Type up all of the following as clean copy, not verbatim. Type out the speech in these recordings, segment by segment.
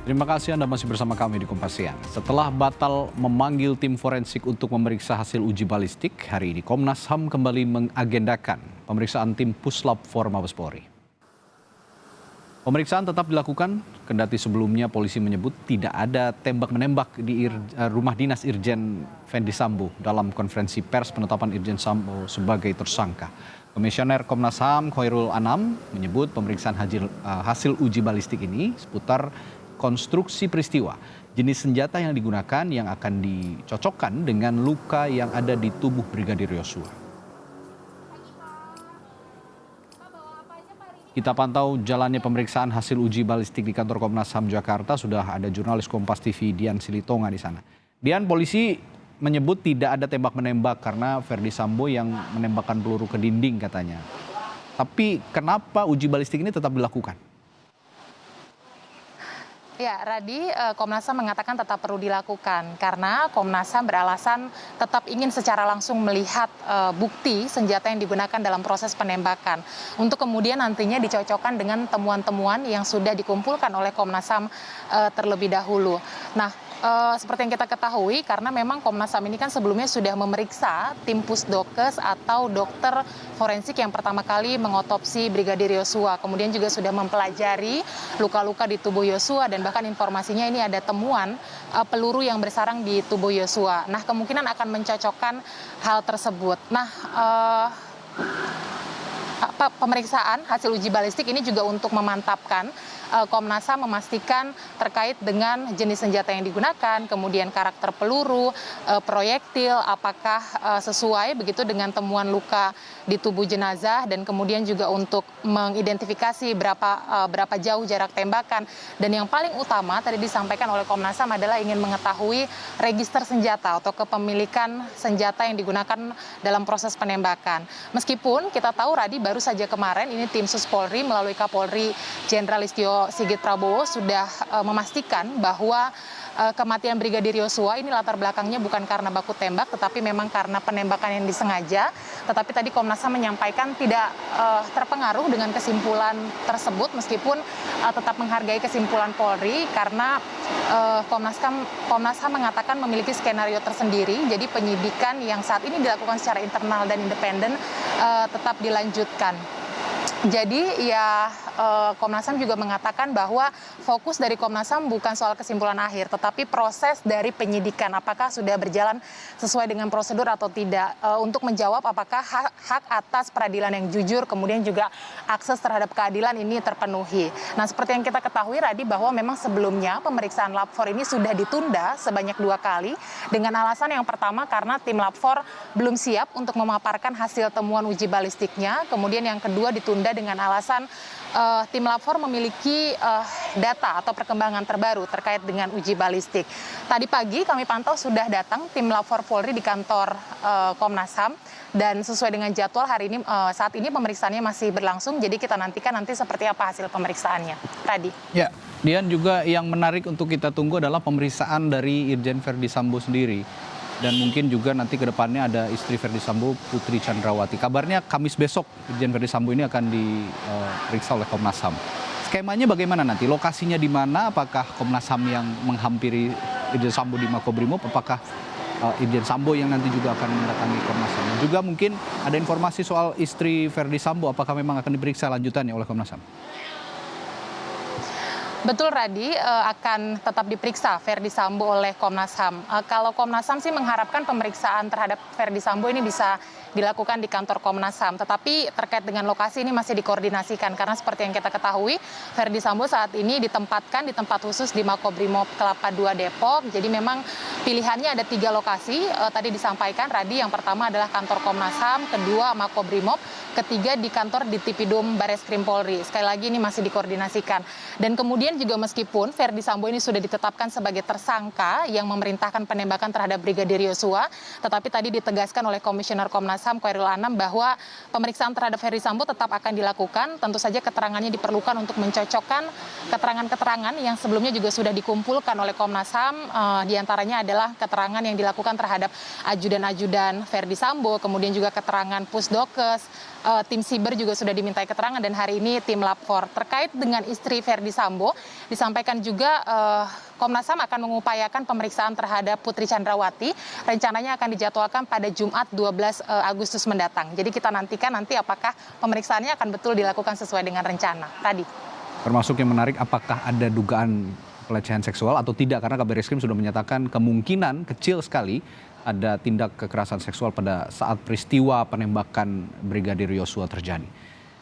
Terima kasih Anda masih bersama kami di Kompas Siang. Setelah batal memanggil tim forensik untuk memeriksa hasil uji balistik, hari ini Komnas HAM kembali mengagendakan pemeriksaan tim Puslap 4 Mabes Polri. Pemeriksaan tetap dilakukan, kendati sebelumnya polisi menyebut tidak ada tembak-menembak di rumah dinas Irjen Fendi Sambo dalam konferensi pers penetapan Irjen Sambo sebagai tersangka. Komisioner Komnas HAM Khairul Anam menyebut pemeriksaan hasil uji balistik ini seputar konstruksi peristiwa, jenis senjata yang digunakan yang akan dicocokkan dengan luka yang ada di tubuh Brigadir Yosua. Kita pantau jalannya pemeriksaan hasil uji balistik di kantor Komnas HAM Jakarta. Sudah ada jurnalis Kompas TV Dian Silitonga di sana. Dian, polisi menyebut tidak ada tembak-menembak karena Fendi Sambo yang menembakkan peluru ke dinding katanya. Tapi kenapa uji balistik ini tetap dilakukan? Ya, Radi, Komnas HAM mengatakan tetap perlu dilakukan karena Komnas HAM beralasan tetap ingin secara langsung melihat bukti senjata yang digunakan dalam proses penembakan untuk kemudian nantinya dicocokkan dengan temuan-temuan yang sudah dikumpulkan oleh Komnas HAM terlebih dahulu. Nah, seperti yang kita ketahui karena memang Komnas HAM ini kan sebelumnya sudah memeriksa tim Pusdokes atau dokter forensik yang pertama kali mengotopsi Brigadir Yosua. Kemudian juga sudah mempelajari luka-luka di tubuh Yosua dan bahkan informasinya ini ada temuan peluru yang bersarang di tubuh Yosua. Nah, kemungkinan akan mencocokkan hal tersebut. Nah, pemeriksaan hasil uji balistik ini juga untuk memantapkan Komnas HAM memastikan terkait dengan jenis senjata yang digunakan, kemudian karakter peluru, proyektil, apakah sesuai begitu dengan temuan luka di tubuh jenazah, dan kemudian juga untuk mengidentifikasi berapa jauh jarak tembakan. Dan yang paling utama tadi disampaikan oleh Komnas HAM adalah ingin mengetahui register senjata atau kepemilikan senjata yang digunakan dalam proses penembakan. Meskipun kita tahu Radi baru saja kemarin ini tim Sus Polri melalui Kapolri Jenderal Listio Sigit Prabowo sudah memastikan bahwa kematian Brigadir Yosua ini latar belakangnya bukan karena baku tembak, tetapi memang karena penembakan yang disengaja. Tetapi tadi Komnas HAM menyampaikan tidak terpengaruh dengan kesimpulan tersebut, meskipun tetap menghargai kesimpulan Polri karena Komnas HAM mengatakan memiliki skenario tersendiri. Jadi penyidikan yang saat ini dilakukan secara internal dan independen tetap dilanjutkan. Jadi ya Komnas HAM juga mengatakan bahwa fokus dari Komnas HAM bukan soal kesimpulan akhir, tetapi proses dari penyidikan apakah sudah berjalan sesuai dengan prosedur atau tidak, untuk menjawab apakah hak atas peradilan yang jujur, kemudian juga akses terhadap keadilan ini terpenuhi. Nah, seperti yang kita ketahui Radi bahwa memang sebelumnya pemeriksaan Lab 4 ini sudah ditunda sebanyak 2 kali dengan alasan yang pertama karena tim Lab 4 belum siap untuk memaparkan hasil temuan uji balistiknya, kemudian yang kedua ditunda dengan alasan tim Lab 4 memiliki data atau perkembangan terbaru terkait dengan uji balistik. Tadi pagi kami pantau sudah datang tim Lab 4 Polri di kantor Komnas HAM dan sesuai dengan jadwal hari ini saat ini pemeriksaannya masih berlangsung, jadi kita nantikan nanti seperti apa hasil pemeriksaannya. Tadi. Ya, Dian, juga yang menarik untuk kita tunggu adalah pemeriksaan dari Irjen Fendi Sambo sendiri. Dan mungkin juga nanti ke depannya ada istri Fendi Sambo, Putri Chandrawati. Kabarnya Kamis besok Irjen Fendi Sambo ini akan diperiksa oleh Komnas HAM. Skemanya bagaimana nanti? Lokasinya di mana? Apakah Komnas HAM yang menghampiri Irjen Sambo di Makobrimob? Apakah Irjen Sambo yang nanti juga akan mendatangi Komnas HAM? Juga mungkin ada informasi soal istri Fendi Sambo. Apakah memang akan diperiksa lanjutannya oleh Komnas HAM? Betul Radi, akan tetap diperiksa Fendi Sambo oleh Komnas HAM. Kalau Komnas HAM sih mengharapkan pemeriksaan terhadap Fendi Sambo ini bisa dilakukan di kantor Komnas HAM. Tetapi terkait dengan lokasi ini masih dikoordinasikan karena seperti yang kita ketahui Fendi Sambo saat ini ditempatkan di tempat khusus di Makobrimob Kelapa II Depok. Jadi memang pilihannya ada 3 lokasi. Tadi disampaikan Radi, yang pertama adalah kantor Komnas HAM, kedua Makobrimob, ketiga di kantor Ditipidum Bareskrim Polri. Sekali lagi ini masih dikoordinasikan. Dan kemudian juga meskipun Fendi Sambo ini sudah ditetapkan sebagai tersangka yang memerintahkan penembakan terhadap Brigadir Yosua, tetapi tadi ditegaskan oleh Komisioner Komnas HAM Khairul Anam bahwa pemeriksaan terhadap Fendi Sambo tetap akan dilakukan. Tentu saja keterangannya diperlukan untuk mencocokkan keterangan-keterangan yang sebelumnya juga sudah dikumpulkan oleh Komnas HAM. Diantaranya adalah keterangan yang dilakukan terhadap ajudan-ajudan Fendi Sambo, kemudian juga keterangan Pusdokes, tim siber juga sudah dimintai keterangan dan hari ini tim lapor. Terkait dengan istri Verdi Sambo, disampaikan juga Komnas HAM akan mengupayakan pemeriksaan terhadap Putri Chandrawati. Rencananya akan dijadwalkan pada Jumat 12 Agustus mendatang. Jadi kita nantikan nanti apakah pemeriksaannya akan betul dilakukan sesuai dengan rencana. Tadi. Termasuk yang menarik apakah ada dugaan pelecehan seksual atau tidak, karena Kabar Reskrim sudah menyatakan kemungkinan kecil sekali ada tindak kekerasan seksual pada saat peristiwa penembakan Brigadir Yosua terjadi.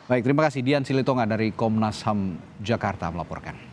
Baik, terima kasih Dian Silitonga dari Komnas HAM Jakarta melaporkan.